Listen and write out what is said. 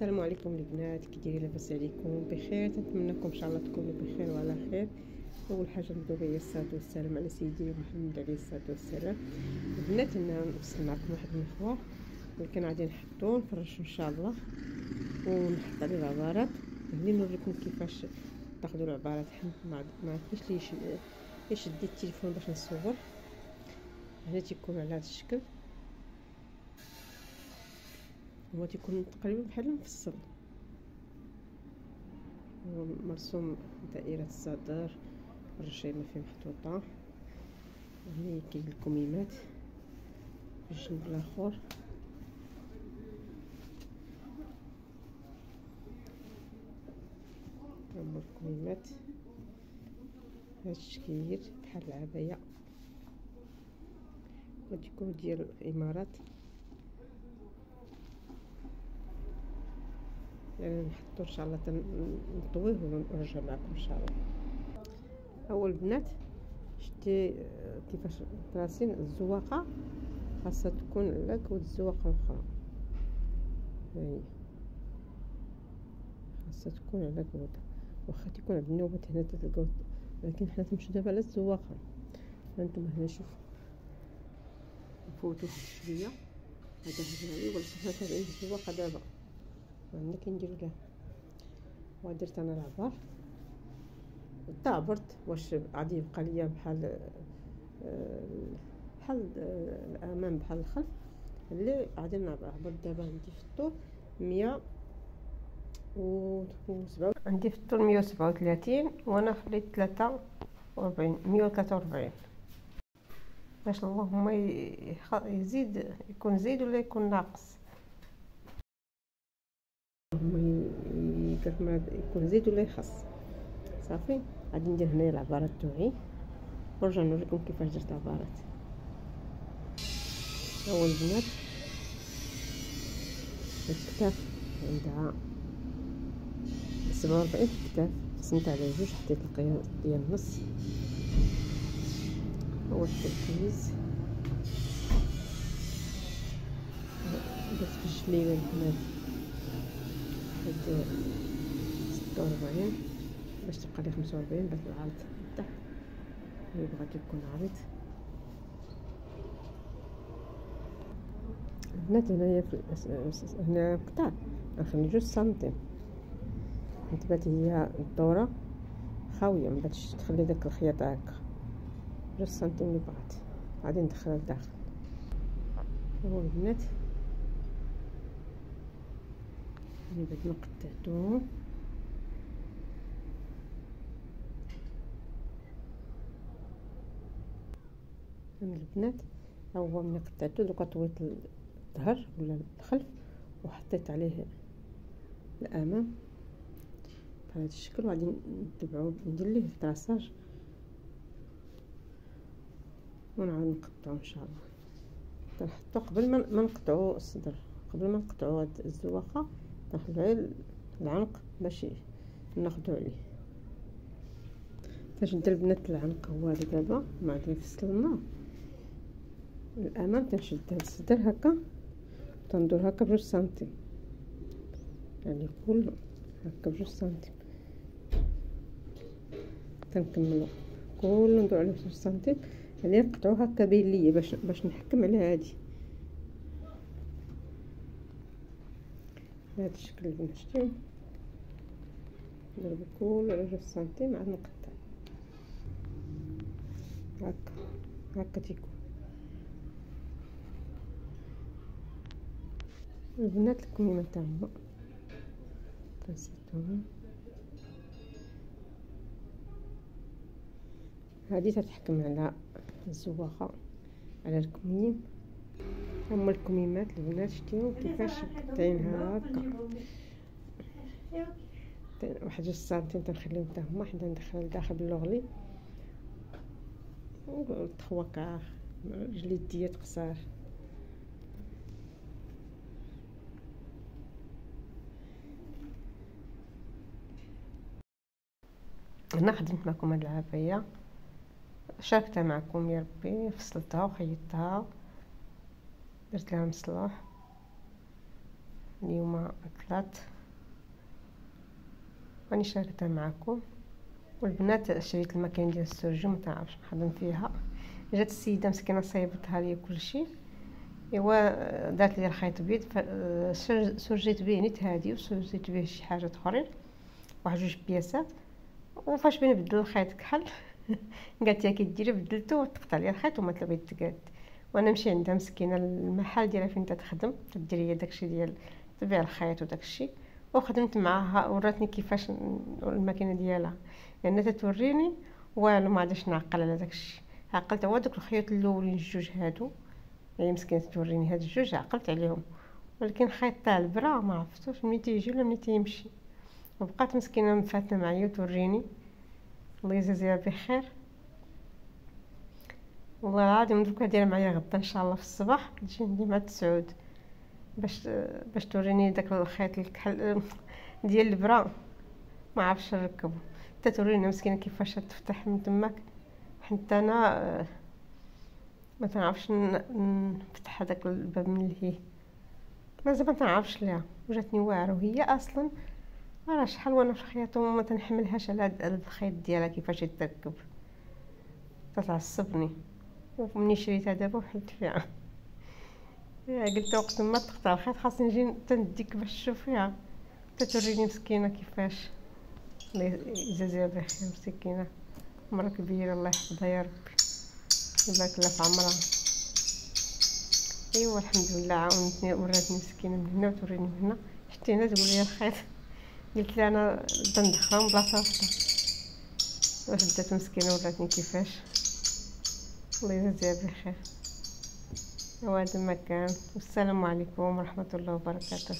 السلام عليكم البنات، كي دايرين؟ لاباس عليكم؟ بخير؟ نتمنىكم ان شاء الله تكونوا بخير وعلى خير. اول حاجه نبداو بها الصلاه والسلام على سيدنا محمد عليه الصلاه والسلام. البنات انا نفصل معكم واحد المخوار اللي كان غادي نحطو نفرشو ان شاء الله ونحط عليه العبارات. هني نوريكم كيفاش تاخذوا العبارات. ما عرفتش ليش شديت التليفون باش نصور. هنا تيكون على هذا الشكل، هو تيكون تقريبا بحال مفصل، هو مرسوم دائرة الصدر، الرشيمة فيه محطوطة. هنا كاين الكميمات في الجنب الاخر، هما الكميمات هاد الشكل بحال العباية، وتكون ديال الامارات. يعني نحطو ان شاء الله نطويه ونرجع معكم ان شاء الله. اول بنات شتي كيفاش تراسين الزواقه، خاصها تكون على كود الزواقه الاخرى، هاهي خاصها تكون على كود، واخا تيكون عندنا نوبات هنا تلقاو، ولكن حنا تنمشيو دابا على الزواقه. هانتوما هنا شوفوا نفوتو شويه، هذا هنايا ولكن حنا تابعين الزواقه دابا، عندنا كنديرو لها. ودرت انا العبار دابرت، واش غادي يبقى ليا بحال الامام بحال الخلف اللي غادي نعبر. دابا عندي في الطول 107، عندي في الطول 137 وانا خليت 143 باش اللهم يزيد، يكون زيد ولا يكون ناقص. اللهم يكون زيد ولا يخص. صافي غادي ندير هنايا العبارات توعي ونرجع نوريكم كيفاش درت عبارات. اول بنات الكتاف عندها 47 كتاف، قسمت على جوج، حطيت القياس ديال النص. هو التركيز درت في الجليله البنات هاد 46 باش تبقى لي 45 باش العرض تحت اللي بغات يكون عريض. البنات هنايا هنا قطع نخلي 2 سنتيم، نتبات هي الدوره خاويه، مباتش تخلي داك الخياط هكا. 2 سنتيم اللي بغات غادي ندخلها لداخل. هو البنات اللي بعد ما قطعتو البنات، هو ملي قطعتو دوكا طويت الظهر ولا الخلف وحطيت عليه الامام بهذا الشكل، وغادي نتبعو ندير ليه الطراساج ونعاود نقطعو ان شاء الله. تنحطو قبل ما نقطعو الصدر، قبل ما نقطعو هاد الزواقه ناخدو غير العنق باش ناخدو عليه. تنشد البنات العنق هو هذا دابا ما غادي نفصلنا الامام، تنشد هاد الصدر هكا تندور هكا ب2 سنتيم، يعني كل هكا ب2 سنتيم تنكملو كل ندور عليه 2 سنتيم، يعني نقطعو هكا باين ليا باش نحكم على هادي بهذا الشكل اللي شفتو. نضرب كل على 2 سنتيم عاد نقطع هكا تيكون. البنات الكميمه تاعهم تنسيتوهم، هادي تتحكم على الزواقه على الكميم. هما الكميمات البنات شتيو كيفاش قطعينها هكا 1 سنتيم تنخليهم حتى هما حدا ندخل لداخل باللوغلي والتخوكا جليديات قصار. هنا خدمت معكم هاد العباية، شاركتها معكم يا ربي، فصلتها وخيطتها، درت لها مصلاح اليوم الثلاث، راني شاركتها معكم. والبنات شريت الماكينه ديال السرجه، ما تعرفش نخدم فيها. جات السيده مسكينه صايبتها لي كلشي، ايوا دارت لي الخيط بيض، سرجيت به نيت هادي وسرجيت به شي حاجات اخرين، واحد جوج بياسات. وفاش بغيت نبدل الخيط كحل قالت لي كي ديري، بدلته وتقطع لي الخيط وما بغيت تقاد. وانا نمشي عندها مسكينه المحل ديالها فين تخدم، تدير هي داكشي ديال تبيع الخيط وداكشي. وخدمت معاها، وراتني كيفاش الماكينه ديالها، لان تتوريني والو ما عادش نعقل على داكشي. عقلت هو دوك الخيوط الاولين الجوج هادو، هي مسكينه توريني هاد الجوج عقلت عليهم، ولكن خيط تاع البرا ما عرفتوش منين تيجي ولا منين تيمشي. وبقات مسكينه مفاتنه معايا وتوريني. الله يجازيها بخير. والله العظيم دوكا دايره معايا غدا ان شاء الله في الصباح تجي عندي مع تسعود باش توريني داك الخيط الكحل ديال البرا، ما عرفتش نركبو. حتى توريني مسكينه كيفاش تفتح من تماك، حتى انا ما تنعرفش نفتح هذاك الباب من الهيه، مازال ما تنعرفش ليها. وجاتني واعره، وهي اصلا راه شحال وانا في الخياطه وما تنحملهاش على هذا الخيط ديالها كيفاش يتركب، تتعصبني. ومني شريتها دابا وحلت فيها قلت وقت ما تقطع الخيط خاصني نجي تنديك باش تشوف فيها، تتوريني مسكينه كيفاش. الله يجازيها بخير، مسكينه مرة كبيره، الله يحفظها يا ربي، يبارك لها في عمرها. ايوا الحمد لله عاونتني وراتني مسكينه من هنا وتوريني من هنا. شتي هنا تقول لي الخيط، قلت لها انا تندخلهم بلاصه وحده، وشدات مسكينه وراتني كيفاش. الله يجازيها بخير. وهذا ما كان، والسلام عليكم ورحمه الله وبركاته.